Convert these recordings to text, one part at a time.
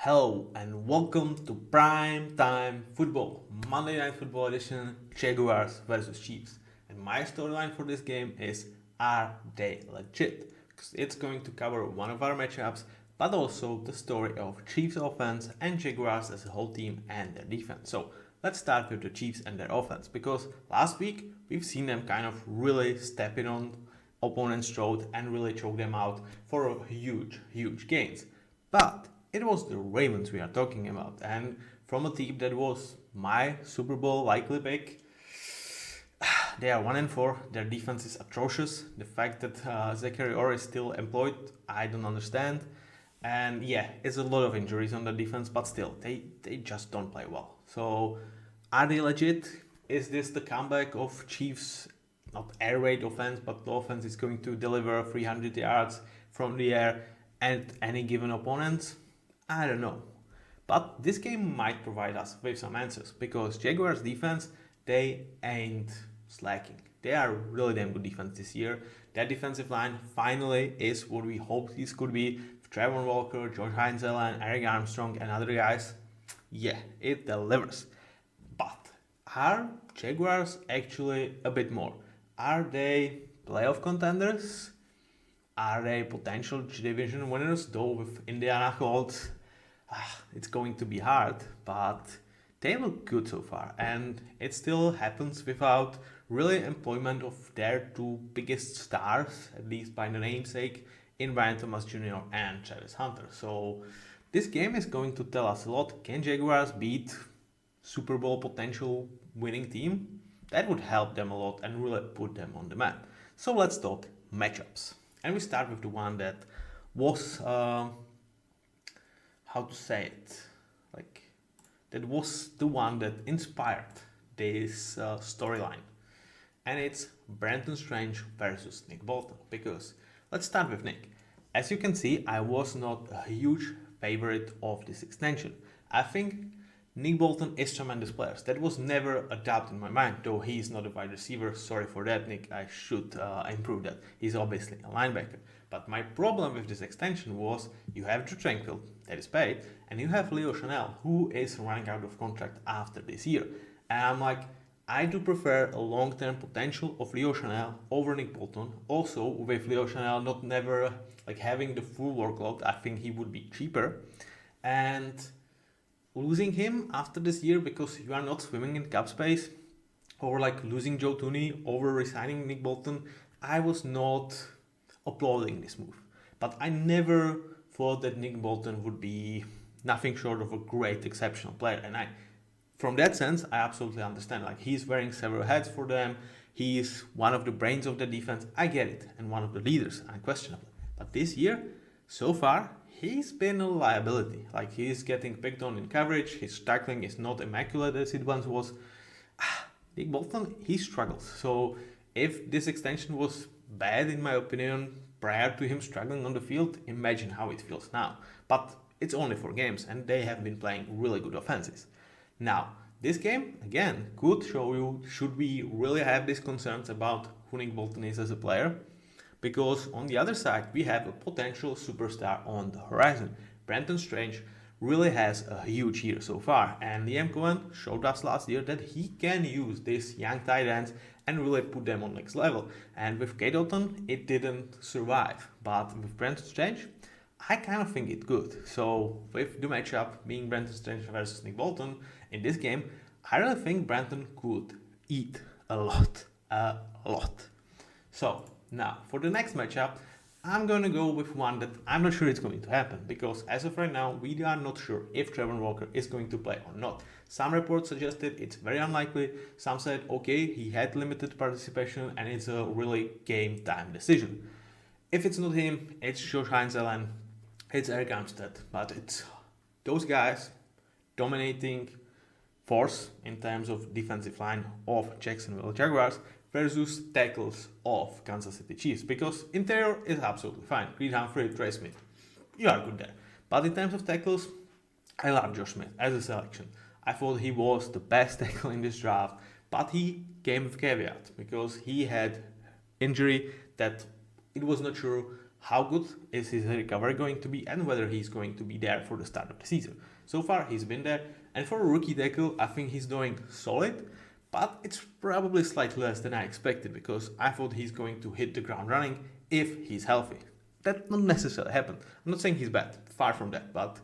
Hello and welcome to Prime Time Football, Monday Night Football Edition, Jaguars versus Chiefs. And my storyline for this game is, are they legit? Because it's going to cover one of our matchups, but also the story of Chiefs offense and Jaguars as a whole team and their defense. So let's start with the Chiefs and their offense, because last week we've seen them kind of really stepping on opponent's throat and really choke them out for a huge gains. But it was the Ravens we are talking about, and from a team that was my Super Bowl likely pick, they are 1-4. Their defense is atrocious. The fact that Zachary Orr is still employed, I don't understand. And yeah, it's a lot of injuries on the defense, but still, they just don't play well. So, are they legit? Is this the comeback of Chiefs? Not air raid offense, but the offense is going to deliver 300 yards from the air at any given opponent? I don't know. But this game might provide us with some answers, because Jaguars defense, they ain't slacking. They are really damn good defense this year. Their defensive line finally is what we hoped this could be. Trevor Walker, Josh Heinzel, Eric Armstrong and other guys. Yeah, it delivers. But are Jaguars actually a bit more? Are they playoff contenders? Are they potential division winners? Though with Indiana Colts, it's going to be hard, but they look good so far, and it still happens without really employment of their two biggest stars, at least by the namesake, in Brian Thomas Jr. and Travis Hunter. So this game is going to tell us a lot. Can Jaguars beat Super Bowl potential winning team? That would help them a lot and really put them on the map. So let's talk matchups. And we start with the one that was, how to say it, that was the one that inspired this storyline. And it's Brenton Strange versus Nick Bolton. Because let's start with Nick. As you can see, I was not a huge favorite of this extension. I think Nick Bolton is tremendous player. That was never a doubt in my mind, though he is not a wide receiver. Sorry for that, Nick. I should improve that. He's obviously a linebacker. But my problem with this extension was you have Drew Tranquil, that is paid, and you have Leo Chanel, who is running out of contract after this year. And I'm like, I do prefer a long-term potential of Leo Chanel over Nick Bolton. Also, with Leo Chanel not never having the full workload, I think he would be cheaper. And losing him after this year because you are not swimming in cap space, or losing Joe Tooney over resigning Nick Bolton, I was not applauding this move. But I never thought that Nick Bolton would be nothing short of a great, exceptional player. And from that sense, I absolutely understand. He's wearing several hats for them. He is one of the brains of the defense. I get it. And one of the leaders, unquestionably. But this year, so far, he's been a liability. He's getting picked on in coverage. His tackling is not immaculate as it once was. Nick Bolton, he struggles. So if this extension was bad, in my opinion, prior to him struggling on the field, imagine how it feels now. But it's only 4 games, and they have been playing really good offenses. Now, this game, again, could show you, should we really have these concerns about who Nick Bolton is as a player? Because on the other side, we have a potential superstar on the horizon. Brenton Strange really has a huge year so far, and Liam Cohen showed us last year that he can use these young tight ends and really put them on next level. And with Kate Dalton, it didn't survive, but with Brenton Strange, I kind of think it could. So with the matchup being Brenton Strange versus Nick Bolton in this game, I really think Brenton could eat a lot. So now, for the next matchup, I'm going to go with one that I'm not sure it's going to happen, because as of right now, we are not sure if Trevor Walker is going to play or not. Some reports suggested it's very unlikely. Some said, okay, he had limited participation and it's a really game time decision. If it's not him, it's Josh Heinzel and it's Eric Armstead. But it's those guys dominating force in terms of defensive line of Jacksonville Jaguars versus tackles of Kansas City Chiefs, because interior is absolutely fine. Creed Humphrey, Trey Smith, you are good there. But in terms of tackles, I love Josh Smith as a selection. I thought he was the best tackle in this draft, but he came with caveat because he had injury that it was not sure how good is his recovery going to be and whether he's going to be there for the start of the season. So far, he's been there. And for a rookie tackle, I think he's doing solid, but it's probably slightly less than I expected because I thought he's going to hit the ground running if he's healthy. That not necessarily happened. I'm not saying he's bad, far from that, but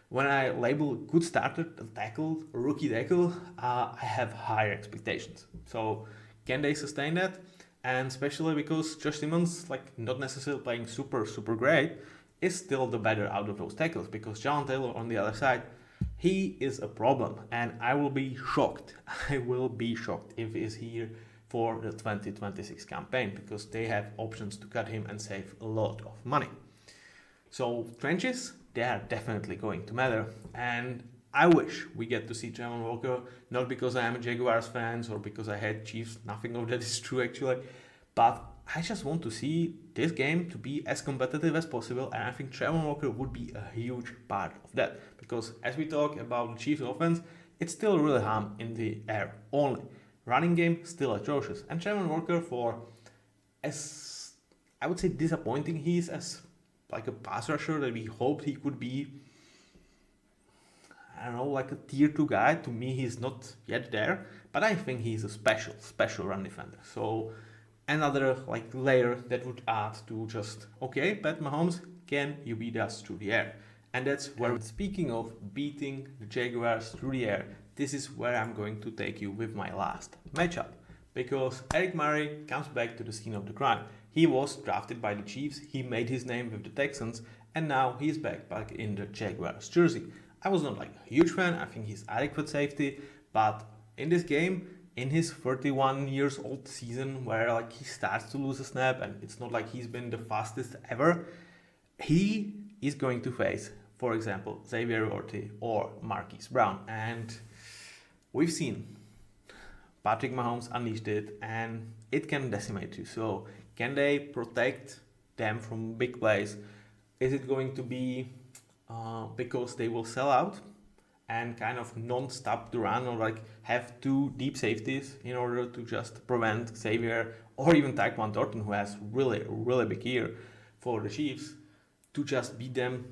when I label good starter tackle, rookie tackle, I have higher expectations. So can they sustain that? And especially because Josh Simmons, like not necessarily playing super great, is still the better out of those tackles because John Taylor on the other side, he is a problem, and I will be shocked. I will be shocked if he's here for the 2026 campaign because they have options to cut him and save a lot of money. So trenches, they are definitely going to matter, and I wish we get to see Trevor Walker, not because I am a Jaguars fan or because I hate Chiefs, nothing of that is true actually, but I just want to see this game to be as competitive as possible, and I think Trevor Walker would be a huge part of that, because as we talk about the Chiefs offense, it's still really harm in the air only. Running game still atrocious, and Trevor Walker, for as I would say disappointing he is as like a pass rusher that we hoped he could be, I don't know, like a tier 2 guy. To me, he's not yet there, but I think he's a special run defender. So another like layer that would add to just, okay, Pat Mahomes, can you beat us through the air? And that's where, speaking of beating the Jaguars through the air, this is where I'm going to take you with my last matchup. Because Eric Murray comes back to the scene of the crime. He was drafted by the Chiefs, he made his name with the Texans, and now he's back in the Jaguars jersey. I was not like a huge fan, I think he's adequate safety, but in this game, in his 31 years old season where like he starts to lose a snap and it's not like he's been the fastest ever, he is going to face, for example, Xavier Worthy or Marquise Brown, and we've seen Patrick Mahomes unleashed it and it can decimate you. So can they protect them from big plays? Is it going to be because they will sell out and kind of non-stop the run, or like have two deep safeties in order to just prevent Xavier or even Tyquan Thornton, who has really big year for the Chiefs, to just beat them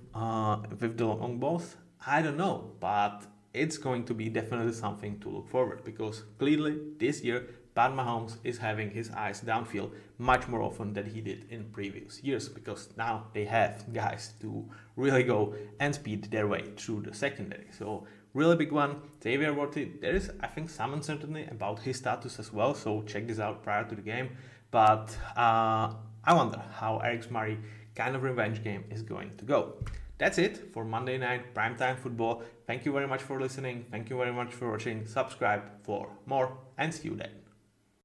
with the long balls? I don't know, but it's going to be definitely something to look forward, because clearly this year Pat Mahomes is having his eyes downfield much more often than he did in previous years, because now they have guys to really go and speed their way through the secondary. So really big one, Xavier Worthy. There is, I think, some uncertainty about his status as well, so check this out prior to the game. But I wonder how Eric Murray kind of revenge game is going to go. That's it for Monday Night Primetime Football. Thank you very much for listening. Thank you very much for watching. Subscribe for more and see you then.